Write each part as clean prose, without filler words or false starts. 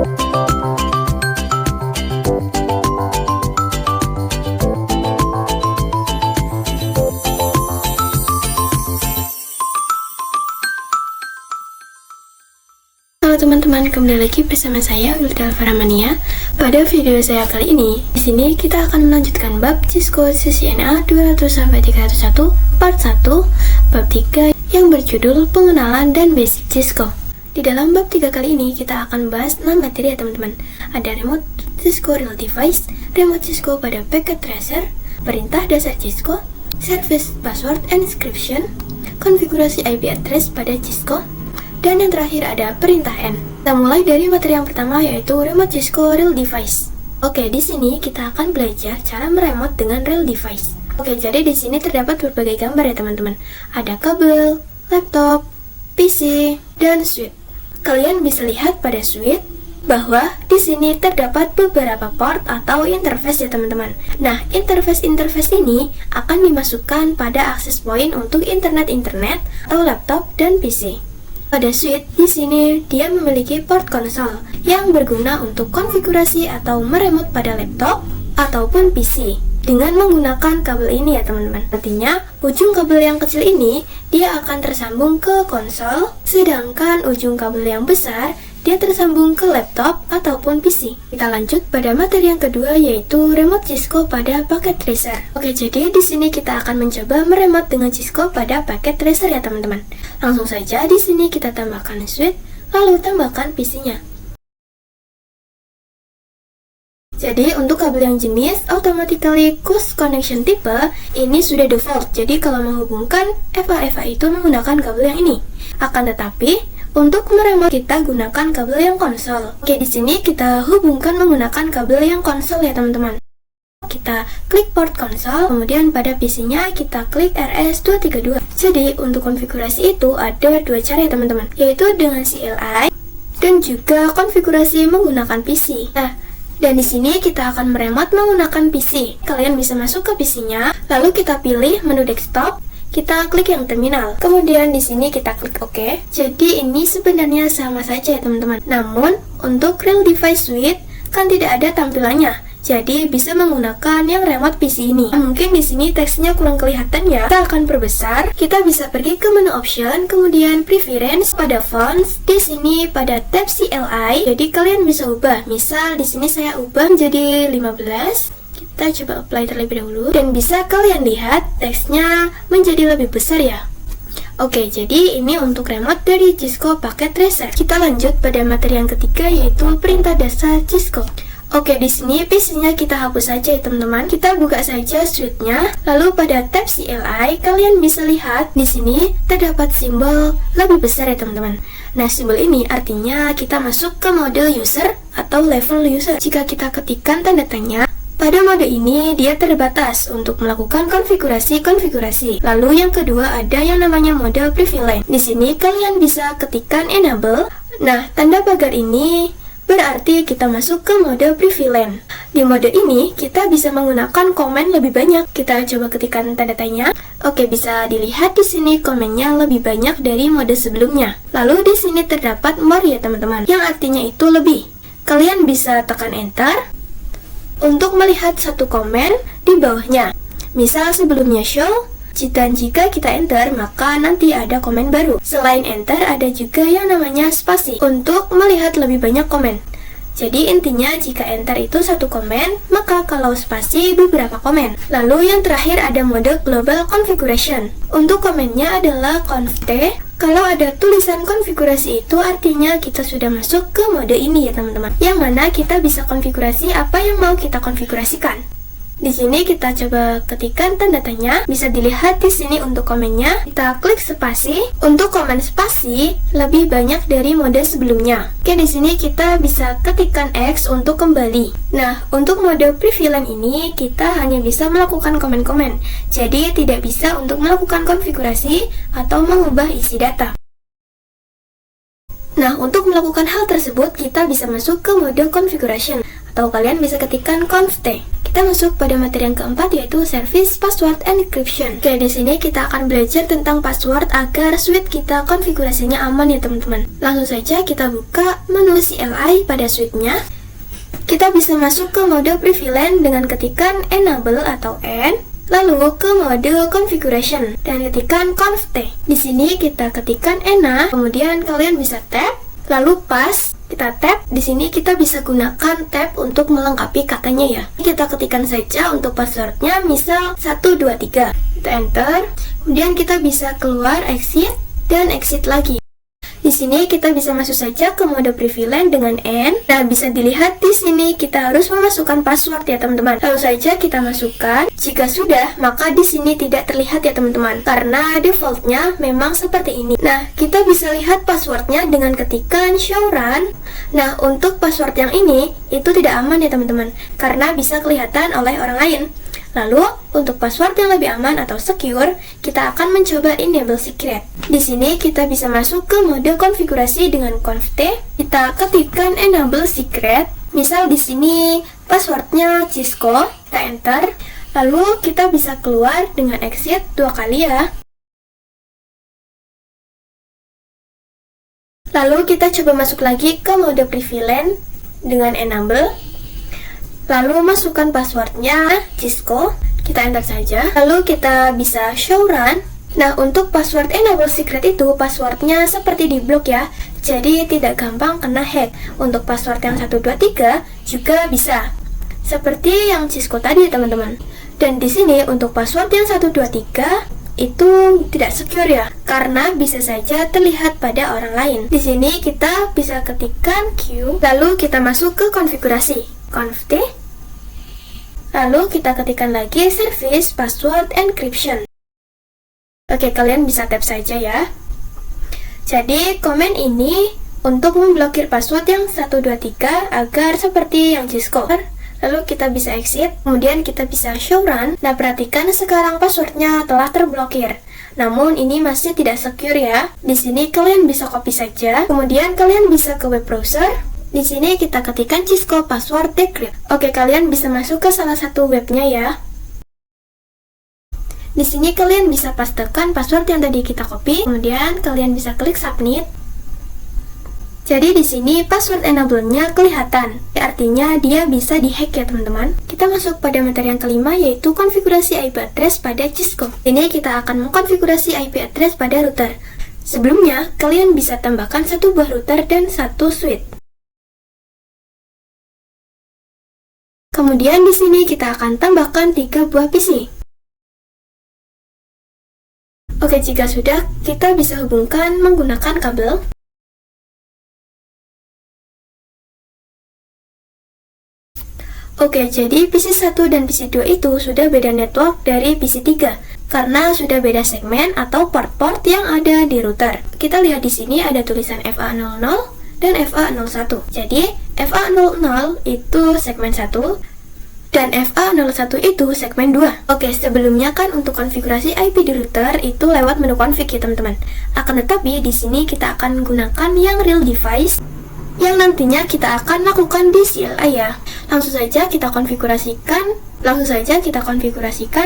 Halo teman-teman, kembali lagi bersama saya Wilda Alvaramania. Pada video saya kali ini, di sini kita akan melanjutkan bab Cisco CCNA 200-301 part 1 bab 3 yang berjudul pengenalan dan basic Cisco. Di dalam bab 3 kali ini kita akan bahas 6 materi ya teman-teman. Ada remote Cisco real device, remote Cisco pada packet tracer, perintah dasar Cisco, service password encryption, konfigurasi IP address pada Cisco, dan yang terakhir ada perintah N. Kita mulai dari materi yang pertama yaitu remote Cisco real device. Oke, di sini kita akan belajar cara meremote dengan real device. Oke, jadi di sini terdapat berbagai gambar ya teman-teman. Ada kabel, laptop, PC, dan switch. Kalian bisa lihat pada switch bahwa di sini terdapat beberapa port atau interface ya teman-teman. Nah, interface ini akan dimasukkan pada access point untuk internet atau laptop dan PC. Pada switch di sini dia memiliki port konsol yang berguna untuk konfigurasi atau meremote pada laptop ataupun PC dengan menggunakan kabel ini ya teman-teman. Artinya ujung kabel yang kecil ini dia akan tersambung ke konsol, sedangkan ujung kabel yang besar dia tersambung ke laptop ataupun PC. Kita lanjut pada materi yang kedua yaitu remote Cisco pada packet tracer. Oke, jadi di sini kita akan mencoba meremote dengan Cisco pada packet tracer ya teman-teman. Langsung saja di sini kita tambahkan switch, lalu tambahkan PC-nya. Jadi untuk kabel yang jenis automatically cross connection tipe ini sudah default. Jadi kalau menghubungkan FA itu menggunakan kabel yang ini. Akan tetapi untuk meremote kita gunakan kabel yang konsol. Oke, di sini kita hubungkan menggunakan kabel yang konsol ya teman-teman. Kita klik port konsol, kemudian pada PC-nya kita klik RS232. Jadi untuk konfigurasi itu ada dua cara ya teman-teman, yaitu dengan CLI dan juga konfigurasi menggunakan PC. Nah, dan di sini kita akan meremote menggunakan PC. Kalian bisa masuk ke PC-nya, lalu kita pilih menu desktop. Kita klik yang terminal, kemudian di sini kita klik OK. Jadi ini sebenarnya sama saja ya teman-teman. Namun untuk real device suite kan tidak ada tampilannya. Jadi bisa menggunakan yang remote PC ini. Mungkin di sini teksnya kurang kelihatan ya. Kita akan perbesar. Kita bisa pergi ke menu option, kemudian preference pada fonts. Di sini pada tab CLI. Jadi kalian bisa ubah. Misal di sini saya ubah menjadi 15. Kita coba apply terlebih dahulu dan bisa kalian lihat teksnya menjadi lebih besar ya. Oke, jadi ini untuk remote dari Cisco packet tracer. Kita lanjut pada materi yang ketiga yaitu perintah dasar Cisco. Oke, di sini PC-nya kita hapus saja ya teman-teman. Kita buka saja switch-nya. Lalu pada tab CLI kalian bisa lihat di sini terdapat simbol lebih besar ya teman-teman. Nah, simbol ini artinya kita masuk ke mode user atau level user. Jika kita ketikkan tanda tanya, pada mode ini dia terbatas untuk melakukan konfigurasi. Lalu yang kedua ada yang namanya mode privilege. Di sini kalian bisa ketikkan enable. Nah, tanda pagar ini berarti kita masuk ke mode privilege. Di mode ini kita bisa menggunakan komen lebih banyak. Kita coba ketikkan tanda tanya. Oke, bisa dilihat di sini komennya lebih banyak dari mode sebelumnya. Lalu di sini terdapat more ya teman-teman, yang artinya itu lebih. Kalian bisa tekan enter untuk melihat satu komen di bawahnya. Misal sebelumnya show, dan jika kita enter maka nanti ada komen baru. Selain enter ada juga yang namanya spasi untuk melihat lebih banyak komen. Jadi intinya jika enter itu satu komen, maka kalau spasi beberapa komen. Lalu yang terakhir ada mode global configuration. Untuk komennya adalah conf T. Kalau ada tulisan konfigurasi itu artinya kita sudah masuk ke mode ini ya teman-teman. Yang mana kita bisa konfigurasi apa yang mau kita konfigurasikan. Di sini kita coba ketikkan tanda tanya. Bisa dilihat di sini untuk komennya. Kita klik spasi. Untuk komen spasi lebih banyak dari mode sebelumnya. Oke, di sini kita bisa ketikkan X untuk kembali. Nah, untuk mode privilege ini kita hanya bisa melakukan komen-komen. Jadi tidak bisa untuk melakukan konfigurasi atau mengubah isi data. Nah, untuk melakukan hal tersebut kita bisa masuk ke mode configuration atau kalian bisa ketikkan conf T. kita masuk pada materi yang keempat, yaitu Service Password Encryption. Oke, di sini kita akan belajar tentang password agar suite kita konfigurasinya aman ya teman-teman. Langsung saja kita buka menu CLI pada suite-nya. Kita bisa masuk ke mode prevalent dengan ketikan enable atau N, lalu ke mode configuration dan ketikan conf t. Di sini kita ketikan ena, kemudian kalian bisa tab, lalu pas kita tab. Di sini kita bisa gunakan tab untuk melengkapi katanya ya. Kita ketikkan saja untuk passwordnya, misal 123. Kita enter, kemudian kita bisa keluar, exit, dan exit lagi. Di sini kita bisa masuk saja ke mode prevalent dengan N. Nah, bisa dilihat di sini kita harus memasukkan password ya teman-teman. Lalu saja kita masukkan. Jika sudah, maka di sini tidak terlihat ya teman-teman, karena defaultnya memang seperti ini. Nah, kita bisa lihat passwordnya dengan ketikan show run. Nah, untuk password yang ini itu tidak aman ya teman-teman, karena bisa kelihatan oleh orang lain. Lalu, untuk password yang lebih aman atau secure, kita akan mencoba enable secret. Di sini kita bisa masuk ke mode konfigurasi dengan conf t. Kita ketikkan enable secret. Misal di sini passwordnya Cisco, kita enter. Lalu kita bisa keluar dengan exit 2 kali ya. Lalu kita coba masuk lagi ke mode prevalent dengan enable. Lalu masukkan passwordnya Cisco, kita enter saja. Lalu kita bisa show run. Nah, untuk password enable secret itu passwordnya seperti di blok ya, jadi tidak gampang kena hack. Untuk password yang 123 juga bisa, seperti yang Cisco tadi teman-teman. Dan di sini untuk password yang 123 itu tidak secure ya, karena bisa saja terlihat pada orang lain. Di sini kita bisa ketikkan Q, lalu kita masuk ke konfigurasi, conf t, lalu kita ketikkan lagi Service Password Encryption. Oke, kalian bisa tap saja ya. Jadi komen ini untuk memblokir password yang 123 agar seperti yang Cisco. Lalu kita bisa exit, kemudian kita bisa show run. Nah, perhatikan sekarang passwordnya telah terblokir. Namun ini masih tidak secure ya. Di sini kalian bisa copy saja. Kemudian kalian bisa ke web browser. Di sini kita ketikkan Cisco password decrypt. Oke, kalian bisa masuk ke salah satu webnya ya. Di sini kalian bisa pastekan password yang tadi kita copy. Kemudian kalian bisa klik submit. Jadi di sini password enable-nya kelihatan, artinya dia bisa dihack ya teman-teman. Kita masuk pada materi yang kelima, yaitu konfigurasi IP address pada Cisco. Ini kita akan mengkonfigurasi IP address pada router. Sebelumnya, kalian bisa tambahkan satu buah router dan satu switch. Kemudian di sini kita akan tambahkan 3 buah PC. Oke, jika sudah, kita bisa hubungkan menggunakan kabel. Oke, jadi PC1 dan PC2 itu sudah beda network dari PC3 karena sudah beda segmen atau port-port yang ada di router. Kita lihat di sini ada tulisan FA00 dan FA01. Jadi, FA00 itu segmen 1 dan FA01 itu segmen 2. Oke, sebelumnya kan untuk konfigurasi IP di router itu lewat menu config ya teman-teman. Akan tetapi di sini kita akan gunakan yang real device yang nantinya kita akan lakukan di CLI ya. Langsung saja kita konfigurasikan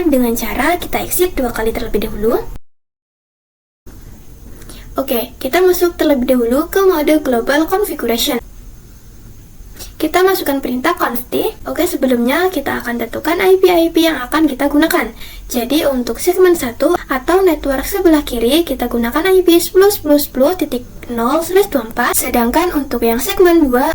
dengan cara kita exit 2 kali terlebih dahulu. Oke, kita masuk terlebih dahulu ke mode global configuration. Kita masukkan perintah conf t. Oke, sebelumnya kita akan tentukan IP yang akan kita gunakan. Jadi untuk segmen 1 atau network sebelah kiri kita gunakan IP 10.10.0/24. Sedangkan untuk yang segmen 2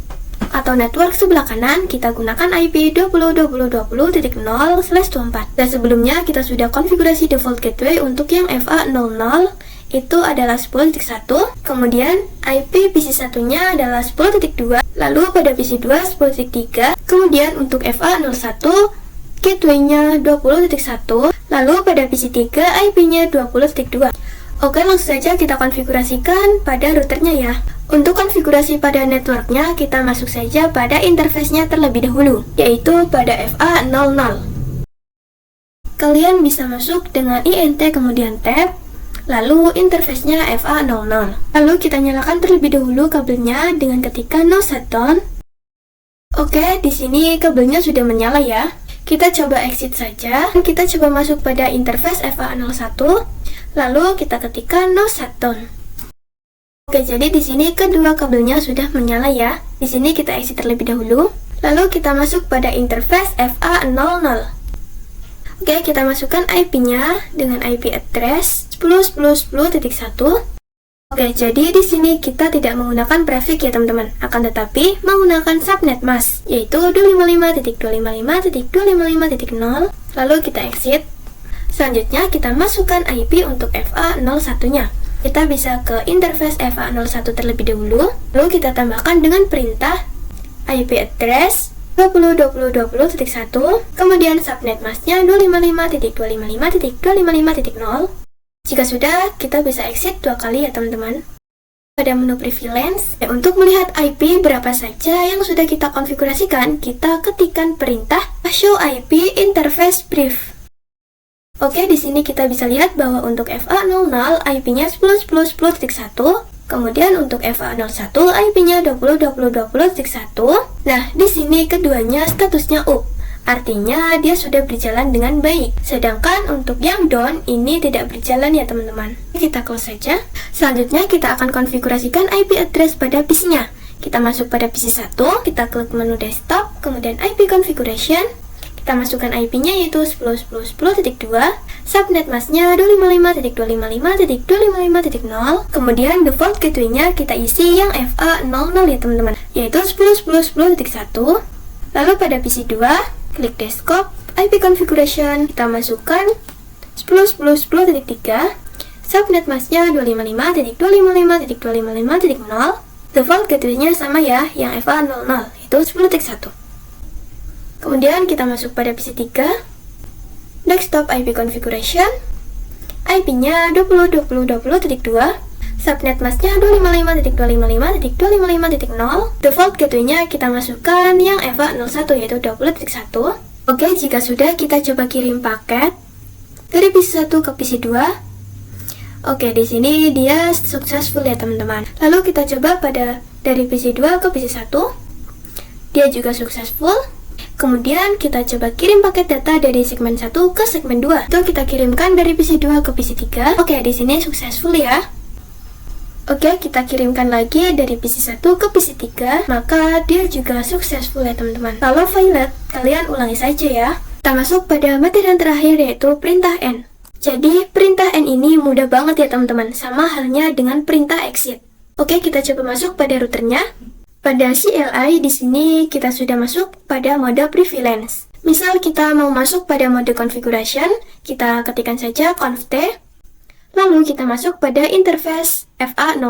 atau network sebelah kanan kita gunakan IP 20.20.20/24. Dan sebelumnya kita sudah konfigurasi default gateway untuk yang FA00 itu adalah 10.1, kemudian IP PC1-nya adalah 10.2, lalu pada PC2 10.3, kemudian untuk FA01 gateway-nya 20.1, lalu pada PC3 IP-nya 20.2. Oke, langsung saja kita konfigurasikan pada routernya ya. Untuk konfigurasi pada networknya, kita masuk saja pada interface-nya terlebih dahulu, yaitu pada FA00. Kalian bisa masuk dengan INT kemudian tab, lalu interface-nya FA00. Lalu kita nyalakan terlebih dahulu kabelnya dengan ketikan no shutdown. Oke, di sini kabelnya sudah menyala ya. Kita coba exit saja. Kita coba masuk pada interface FA01. Lalu kita ketikkan no shutdown. Oke, jadi di sini kedua kabelnya sudah menyala ya. Di sini kita exit terlebih dahulu. Lalu kita masuk pada interface FA00. Oke, kita masukkan IP-nya dengan IP address 10.10.10.1. Oke, jadi di sini kita tidak menggunakan prefix ya teman-teman, akan tetapi menggunakan subnet mask, yaitu 255.255.255.0. Lalu kita exit. Selanjutnya kita masukkan IP untuk FA01-nya. Kita bisa ke interface FA01 terlebih dahulu, lalu kita tambahkan dengan perintah IP address 20.20.20.1, kemudian subnet masknya 255.255.255.0. Jika sudah, kita bisa exit 2 kali ya teman-teman. Pada menu prevalence, untuk melihat IP berapa saja yang sudah kita konfigurasikan, kita ketikkan perintah show IP interface brief. Oke, di sini kita bisa lihat bahwa untuk FA00 IP-nya 10.10.10.1. Kemudian untuk FA01 IP-nya 20.20.20.1. Nah, di sini keduanya statusnya up. Artinya dia sudah berjalan dengan baik. Sedangkan untuk yang down ini tidak berjalan ya teman-teman. Kita close saja. Selanjutnya kita akan konfigurasikan IP address pada PC-nya. Kita masuk pada PC 1, kita klik menu desktop, kemudian IP configuration. Kita masukkan IP-nya yaitu 10.10.10.2, subnet masknya 255.255.255.0, kemudian default gateway-nya kita isi yang FA00 ya teman-teman, yaitu 10.10.10.1. Lalu pada PC 2, klik desktop, IP configuration, kita masukkan 10.10.10.3, subnet masknya 255.255.255.0, default gateway-nya sama ya, yang FA00, yaitu 10.1. Kemudian kita masuk pada PC 3, desktop IP configuration, IP-nya 20.20.20.2, subnet masknya 255.255.255.0, default gateway-nya kita masukkan yang FA01 yaitu 20.1. Oke, jika sudah kita coba kirim paket dari PC 1 ke PC 2. Oke, di sini dia successful ya teman-teman. Lalu kita coba pada dari PC 2 ke PC 1. Dia juga successful. Kemudian kita coba kirim paket data dari segmen 1 ke segmen 2. Itu kita kirimkan dari PC 2 ke PC 3. Oke, di sini successful ya. Oke, kita kirimkan lagi dari PC 1 ke PC 3, maka dia juga successful ya teman-teman. Kalau failed, kalian ulangi saja ya. Kita masuk pada materi yang terakhir yaitu perintah N. Jadi perintah N ini mudah banget ya teman-teman, sama halnya dengan perintah exit. Oke, kita coba masuk pada routernya. Pada CLI di sini kita sudah masuk pada mode prevalence. Misal kita mau masuk pada mode configuration, kita ketikkan saja conf t. Lalu kita masuk pada interface FA00.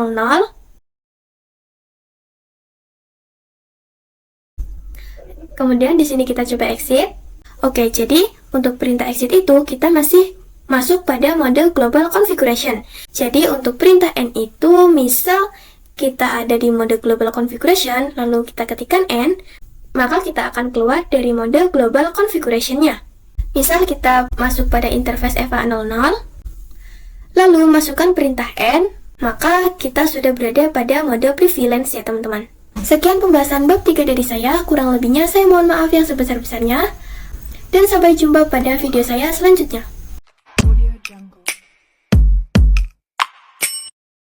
Kemudian di sini kita coba exit. Oke, jadi untuk perintah exit itu kita masih masuk pada mode global configuration. Jadi untuk perintah N itu misal kita ada di mode global configuration, lalu kita ketikkan N, maka kita akan keluar dari mode global configuration-nya. Misal kita masuk pada interface FA00, lalu masukkan perintah N, maka kita sudah berada pada mode prevalence ya teman-teman. Sekian pembahasan bab 3 dari saya, kurang lebihnya saya mohon maaf yang sebesar-besarnya, dan sampai jumpa pada video saya selanjutnya.